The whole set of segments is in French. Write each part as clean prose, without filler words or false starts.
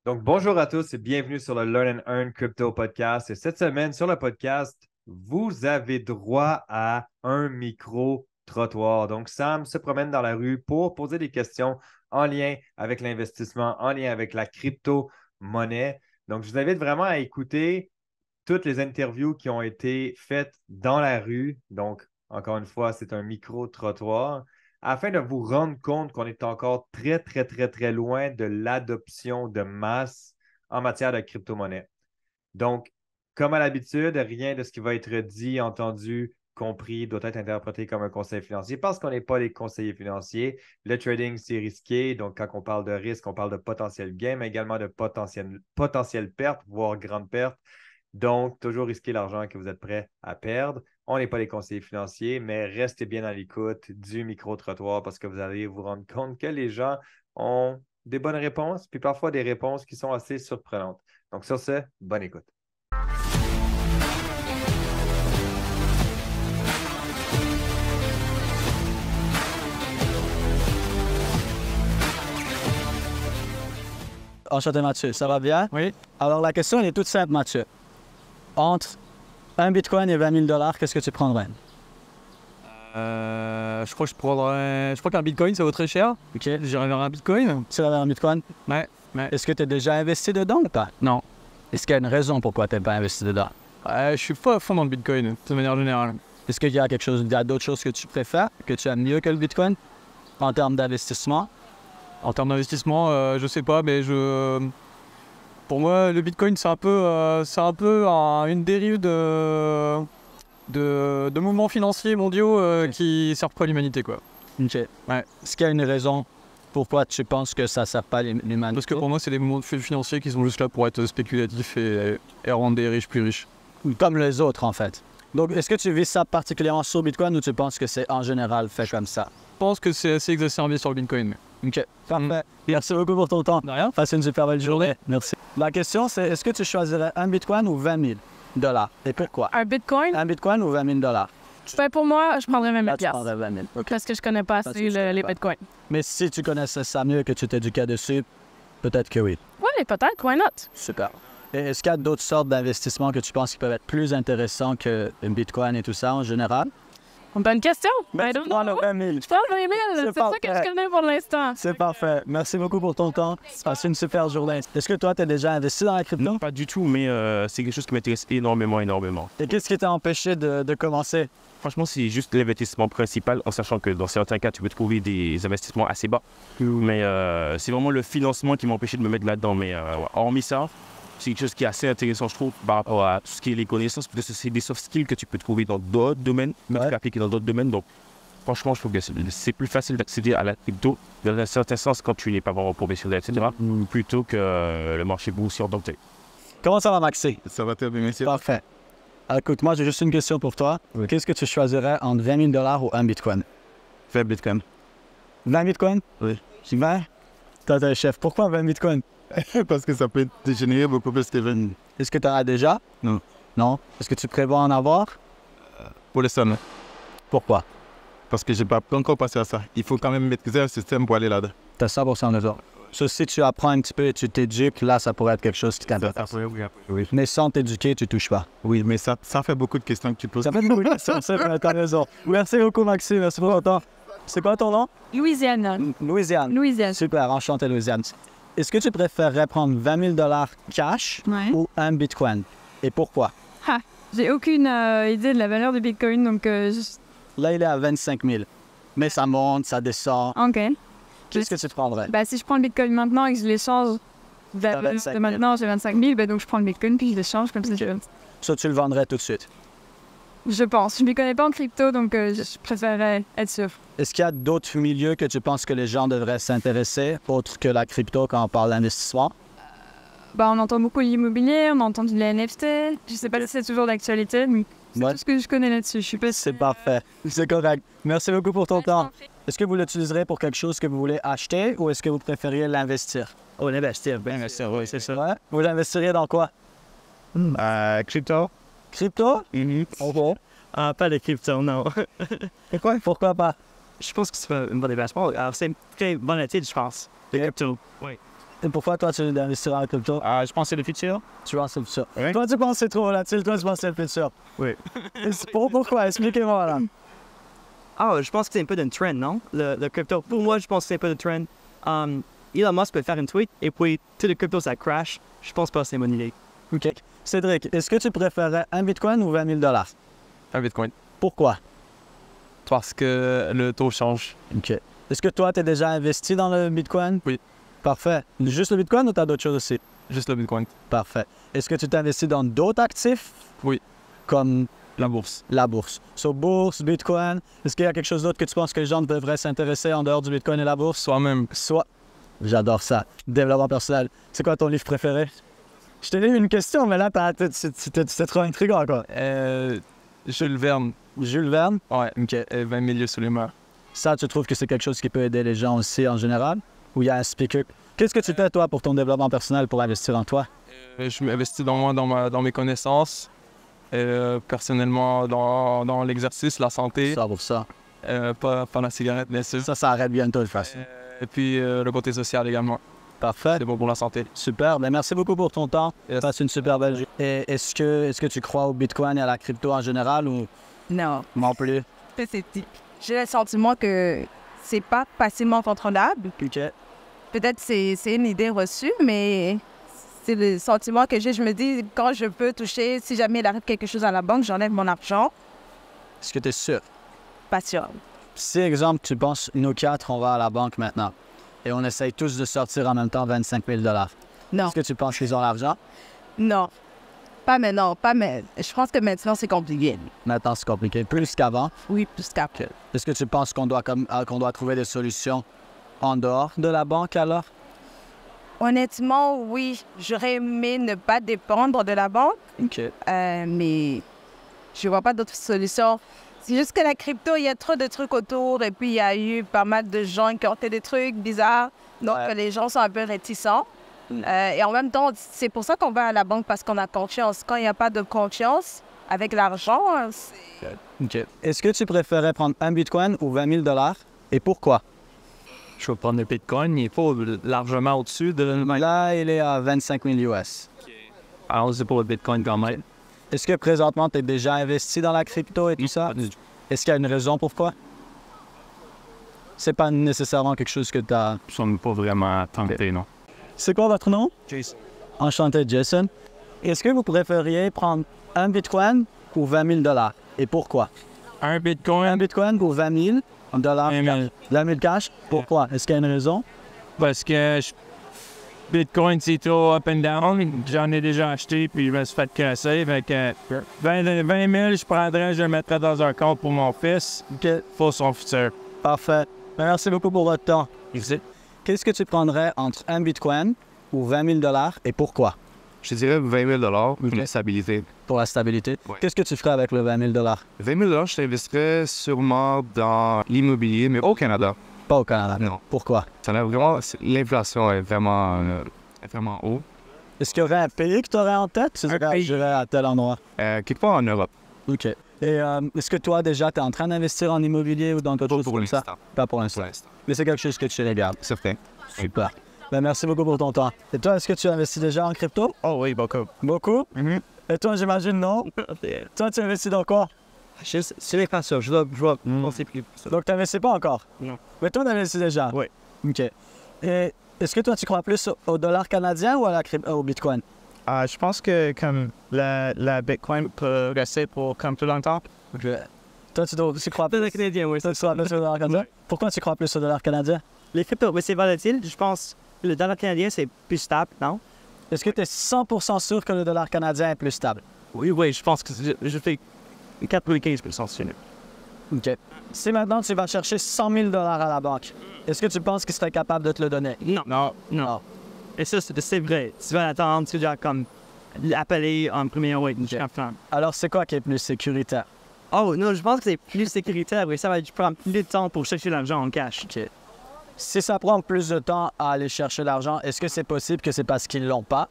Donc, bonjour à tous et bienvenue sur le Learn and Earn Crypto Podcast. Et cette semaine, sur le podcast, vous avez droit à un micro-trottoir. Donc, Sam se promène dans la rue pour poser des questions en lien avec l'investissement, en lien avec la crypto-monnaie. Donc, je vous invite vraiment à écouter toutes les interviews qui ont été faites dans la rue. Donc, encore une fois, c'est un micro-trottoir afin de vous rendre compte qu'on est encore très, très, très, très loin de l'adoption de masse en matière de crypto-monnaie. Donc, comme à l'habitude, rien de ce qui va être dit, entendu, compris doit être interprété comme un conseil financier parce qu'on n'est pas les conseillers financiers. Le trading, c'est risqué. Donc, quand on parle de risque, on parle de potentiel gain, mais également de potentiel perte, voire grande perte. Donc, toujours risquer l'argent que vous êtes prêt à perdre. On n'est pas les conseillers financiers, mais restez bien à l'écoute du micro-trottoir parce que vous allez vous rendre compte que les gens ont des bonnes réponses, puis parfois des réponses qui sont assez surprenantes. Donc, sur ce, bonne écoute. Enchanté Mathieu, ça va bien? Oui. Alors la question elle est toute simple Mathieu. Entre un bitcoin et 20 000 $, qu'est-ce que tu prendrais? Je crois que je crois qu'un bitcoin ça vaut très cher. Ok. J'irai vers un bitcoin. Tu vas vers un bitcoin? Ouais. Est-ce que tu as déjà investi dedans ou pas? Non. Est-ce qu'il y a une raison pourquoi tu n'as pas investi dedans? Je suis pas à fond dans le bitcoin, de manière générale. Est-ce qu'il y a d'autres choses que tu préfères, que tu aimes mieux que le bitcoin en termes d'investissement? En termes d'investissement, je sais pas, mais pour moi, le bitcoin, c'est un peu une dérive de mouvements financiers mondiaux qui servent pas l'humanité, quoi. Ok. Ouais. Est-ce qu'il y a une raison pourquoi tu penses que ça ne sert pas l'humanité? Parce que pour moi, c'est des mouvements financiers qui sont juste là pour être spéculatifs et rendre des riches plus riches. Comme les autres, en fait. Donc, est-ce que tu vis ça particulièrement sur Bitcoin ou tu penses que c'est en général fait comme ça? Je pense que c'est assez exacerbé sur le bitcoin. Ok, parfait. Merci beaucoup pour ton temps. De rien. Passe une super belle journée. Merci. La question, c'est est-ce que tu choisirais un Bitcoin ou 20 000 $? Et pourquoi? Un bitcoin? Un Bitcoin ou 20 000 $? Ben pour moi, je prendrais 20 Là, 000 tu prendrais 20 000. OK. parce que je connais pas Parce assez que tu connais les pas. bitcoins. Mais si tu connaissais ça mieux, que tu t'éduquais dessus, peut-être que oui. Ouais, peut-être, why not? Super. Et est-ce qu'il y a d'autres sortes d'investissements que tu penses qui peuvent être plus intéressants que le Bitcoin et tout ça en général? Bonne question. Ben, I don't tu prends le know. 20 000. Je prends le 20 000, C'est c'est ça que parfait. je connais pour l'instant. C'est parfait. Merci beaucoup pour ton temps. Passe une super journée. Est-ce que toi, tu as déjà investi dans la crypto? Non, pas du tout, mais c'est quelque chose qui m'intéresse énormément. Et qu'est-ce qui t'a empêché de commencer? Franchement, c'est juste l'investissement principal, en sachant que dans certains cas, tu peux trouver des investissements assez bas. Mais c'est vraiment le financement qui m'a empêché de me mettre là-dedans. Mais hormis ça, c'est quelque chose qui est assez intéressant, je trouve, par rapport à tout ce qui est les connaissances. Parce que c'est des soft skills que tu peux trouver dans d'autres domaines, que tu peux appliquer dans d'autres domaines. Donc, franchement, je trouve que c'est plus facile d'accéder à la crypto, dans un certain sens, quand tu n'es pas vraiment professionnel, etc., plutôt que le marché boursier en tant que tel. Comment ça va, Maxi? Ça va très bien, merci. Parfait. Écoute, moi, j'ai juste une question pour toi. Oui. Qu'est-ce que tu choisirais entre 20 000 $ ou un Bitcoin? Fais Bitcoin. 20 Bitcoins? Oui. 20? Toi, t'es le chef. Pourquoi 20 Bitcoins? Parce que ça peut dégénérer beaucoup plus que 20. Est-ce que tu en as déjà? Non. Non? Est-ce que tu prévois en avoir? Pour l'instant, non. Pourquoi? Parce que je n'ai pas encore passé à ça. Il faut quand même maîtriser un système pour aller là-dedans. Tu as 100% de raison. Si tu apprends un petit peu et tu t'éduques, là, ça pourrait être quelque chose qui t'intéresse. Oui. Mais sans t'éduquer, tu touches pas. Oui, mais ça fait beaucoup de questions que tu poses. Ça fait beaucoup de questions, c'est vrai, t'as raison. Merci beaucoup, Maxime. Merci pour ton temps. C'est quoi ton nom? Louisiane. Louisiane. Louisiane. Super, enchanté, Louisiane. Est-ce que tu préférerais prendre 20 000 $ cash Ouais. ou un Bitcoin? Et pourquoi? Ha, j'ai aucune idée de la valeur du bitcoin, donc Là, il est à 25 000. Mais ça monte, ça descend. OK. Qu'est-ce que tu prendrais? Ben, si je prends le bitcoin maintenant et que je l'échange T'as vers 25 000. de maintenant, j'ai 25 000, ben donc je prends le bitcoin puis je l'échange comme ça. Ça, tu le vendrais tout de suite. Je pense. Je ne m'y connais pas en crypto, donc je préférerais être sûr. Est-ce qu'il y a d'autres milieux que tu penses que les gens devraient s'intéresser, autre que la crypto quand on parle d'investissement? Ben, on entend beaucoup l'immobilier, on a entendu les NFT. Je sais pas si c'est toujours d'actualité, mais c'est Ouais. tout ce que je connais là-dessus. Je suis pas C'est parfait. C'est correct. Merci beaucoup pour ton temps. Est-ce que vous l'utiliserez pour quelque chose que vous voulez acheter ou est-ce que vous préfériez l'investir? Oh, l'investir, bien investir, oui, c'est ça. Ouais. Vous l'investiriez dans quoi? Crypto? Crypto? OK. Pas de crypto, non. Pourquoi pas? Je pense que c'est un bon investissement. Alors, c'est une très bonne étude, je pense. De crypto. Oui. Et pourquoi toi, tu investiras en crypto? Je pense que c'est le futur. Tu penses que c'est le futur. Oui. Toi, tu penses que c'est trop volatile. Toi, tu penses que c'est le futur. Oui. Pourquoi? Expliquez-moi, là. Je pense que c'est un peu d'un trend, non? Le crypto. Pour moi, je pense que c'est un peu de trend. Elon Musk peut faire une tweet et puis tout le crypto, ça crash. Je pense pas que c'est une bonne idée. OK. Cédric, est-ce que tu préférais un bitcoin ou 20 000 $? Un bitcoin. Pourquoi? Parce que le taux change. OK. Est-ce que toi, tu es déjà investi dans le bitcoin? Oui. Parfait. Juste le bitcoin ou tu as d'autres choses aussi? Juste le bitcoin. Parfait. Est-ce que tu t'investis dans d'autres actifs? Oui. Comme La bourse. la bourse. So, bourse, bitcoin. Est-ce qu'il y a quelque chose d'autre que tu penses que les gens devraient s'intéresser en dehors du bitcoin et la bourse? Soi-même. Soit. J'adore ça. Développement personnel. C'est quoi ton livre préféré? Je t'ai donné une question, mais là, c'était trop intriguant, quoi. Jules Verne. Jules Verne? Ouais. OK. 20 milieux sous les mers. Ça, tu trouves que c'est quelque chose qui peut aider les gens aussi en général? Ou il y a un speaker? Qu'est-ce que tu fais, toi, pour ton développement personnel, pour investir en toi? Je m'investis dans mes connaissances. Personnellement, dans l'exercice, la santé. Ça pour ça. Pas la cigarette, bien sûr. Ça arrête bientôt de toute façon. Et puis le côté social également. Parfait. C'est bon pour la santé. Super. Ben, merci beaucoup pour ton temps. Yes. Passe une super belle journée. Et est-ce que tu crois au Bitcoin et à la crypto en général ou Non. non plus? J'ai le sentiment que c'est pas facilement contrôlable. OK. Peut-être c'est une idée reçue, mais c'est le sentiment que j'ai. Je me dis, quand je peux toucher, si jamais il arrive quelque chose à la banque, j'enlève mon argent. Est-ce que tu es sûr? Pas sûr. Si, exemple, tu penses, nous quatre, on va à la banque maintenant et on essaye tous de sortir en même temps 25 000 $. Non. Est-ce que tu penses qu'ils ont l'argent? Non. Pas maintenant. Je pense que maintenant, c'est compliqué. Maintenant, c'est compliqué. Plus qu'avant. Oui, plus qu'après. Est-ce que tu penses qu'on doit trouver des solutions en dehors de la banque alors? Honnêtement, oui. J'aurais aimé ne pas dépendre de la banque, OK. mais je vois pas d'autres solutions. C'est juste que la crypto, il y a trop de trucs autour et puis il y a eu pas mal de gens qui ont fait des trucs bizarres. Donc, les gens sont un peu réticents. Et en même temps, c'est pour ça qu'on va à la banque parce qu'on a confiance. Quand il n'y a pas de confiance avec l'argent, c'est... OK. Est-ce que tu préférais prendre un bitcoin ou 20 000 $ et pourquoi? Je vais prendre le bitcoin. Il faut largement au-dessus de... Là, il est à 25 000 US. Alors, c'est pour le bitcoin quand même. Est-ce que présentement, tu es déjà investi dans la crypto et tout ça? Est-ce qu'il y a une raison pourquoi? C'est pas nécessairement quelque chose que tu as... Je ne suis pas vraiment tenté, non. C'est quoi votre nom? Jason. Enchanté, Jason. Est-ce que vous préfériez prendre un bitcoin ou 20 000 $ et pourquoi? Un bitcoin. Un bitcoin pour 20 000 $. 20 000. 20 000 cash? Pourquoi? Est-ce qu'il y a une raison? Parce que Bitcoin, c'est trop up and down. J'en ai déjà acheté, puis je me suis fait casser. Fait que 20 000, je prendrais, je le mettrais dans un compte pour mon fils. Pour son futur. Parfait. Merci beaucoup pour votre temps. Merci. Qu'est-ce que tu prendrais entre un bitcoin ou 20 000 $ et pourquoi? Je dirais 20 000 pour la stabilité. Pour la stabilité. Ouais. Qu'est-ce que tu ferais avec le 20 000 $? 20 000 je t'investirais sûrement dans l'immobilier, mais au Canada. Pas au Canada. Non. Pourquoi? L'inflation est vraiment haut. Est-ce qu'il y aurait un pays que tu aurais en tête? Tu dirais, j'irais à tel endroit. Quelque part en Europe. OK. Et est-ce que toi, déjà, tu es en train d'investir en immobilier ou dans d'autres choses Pour comme ça? l'instant. Pas pour l'instant. Mais c'est quelque chose que tu regardes. Certain. Super. Ben, merci beaucoup pour ton temps. Et toi, est-ce que tu investis déjà en crypto? Oh oui, beaucoup. Beaucoup? Et toi, j'imagine, non? Toi, tu investis dans quoi? Je n'ai pas sûr. Je dois penser plus. Donc, tu n'investis pas encore? Non. Mais toi, tu investis déjà? Oui. OK. Et est-ce que toi, tu crois plus au dollar canadien ou à au bitcoin? Je pense que comme la bitcoin peut rester pour comme plus longtemps. Toi, tu crois plus Le Canadien, oui. Toi, tu crois plus au dollar canadien? Pourquoi tu crois plus au dollar canadien? Les cryptos, oui, c'est volatile. Je pense que le dollar canadien, c'est plus stable, non? Est-ce que tu es 100% sûr que le dollar canadien est plus stable? Oui, je pense que je fais 95% sûr. OK. Si maintenant tu vas chercher 100 000 $ à la banque, est-ce que tu penses qu'ils seraient capables de te le donner? Non. Et ça, c'est vrai. Tu vas attendre, tu dois comme l'appeler en premier, oui. Alors, c'est quoi qui est plus sécuritaire? Oh non, je pense que c'est plus sécuritaire. Oui, ça va prendre plus de temps pour chercher l'argent en cash. OK. Si ça prend plus de temps à aller chercher l'argent, est-ce que c'est possible que c'est parce qu'ils l'ont pas?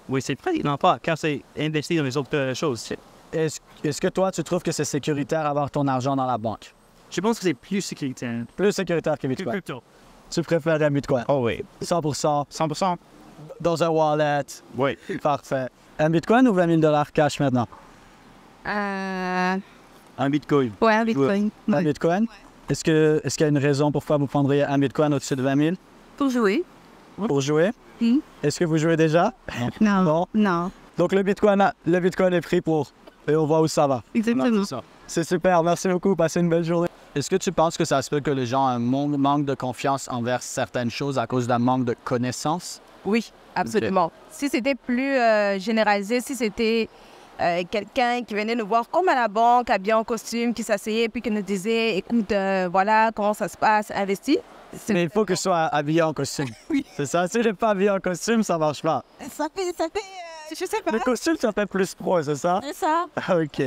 Oui, c'est pratiquement pas, car c'est investi dans les autres choses. Est-ce que toi, tu trouves que c'est sécuritaire d'avoir ton argent dans la banque? Je pense que c'est plus sécuritaire. Plus sécuritaire que Que Bitcoin. crypto. Tu préfères un Bitcoin? Oh oui. 100%. 100%. Dans un wallet. Oui. Parfait. Un Bitcoin ou 20 000 $ cash maintenant? Euh... Un Bitcoin. Ouais, un Bitcoin. Un Ouais. Bitcoin? Est-ce qu'il y a une raison pourquoi vous prendriez un Bitcoin au-dessus de 20 000 Pour jouer. pour jouer? Oui. Est-ce que vous jouez déjà? Non. Non. Non. Donc le Bitcoin est pris pour... Et on voit où ça va. Exactement. C'est super, merci beaucoup, passez une belle journée. Est-ce que tu penses que ça se peut que les gens ont un manque de confiance envers certaines choses à cause d'un manque de connaissances? Oui, absolument. Si c'était plus généralisé, si c'était quelqu'un qui venait nous voir comme à la banque, habillé en costume, qui s'asseyait puis qui nous disait, écoute, voilà comment ça se passe, investis. Mais il faut que je sois habillé en costume. Oui. C'est ça, si je n'ai pas habillé en costume, ça marche pas. Ça fait, je sais pas. Le costume, ça fait plus pro, c'est ça? C'est ça. OK.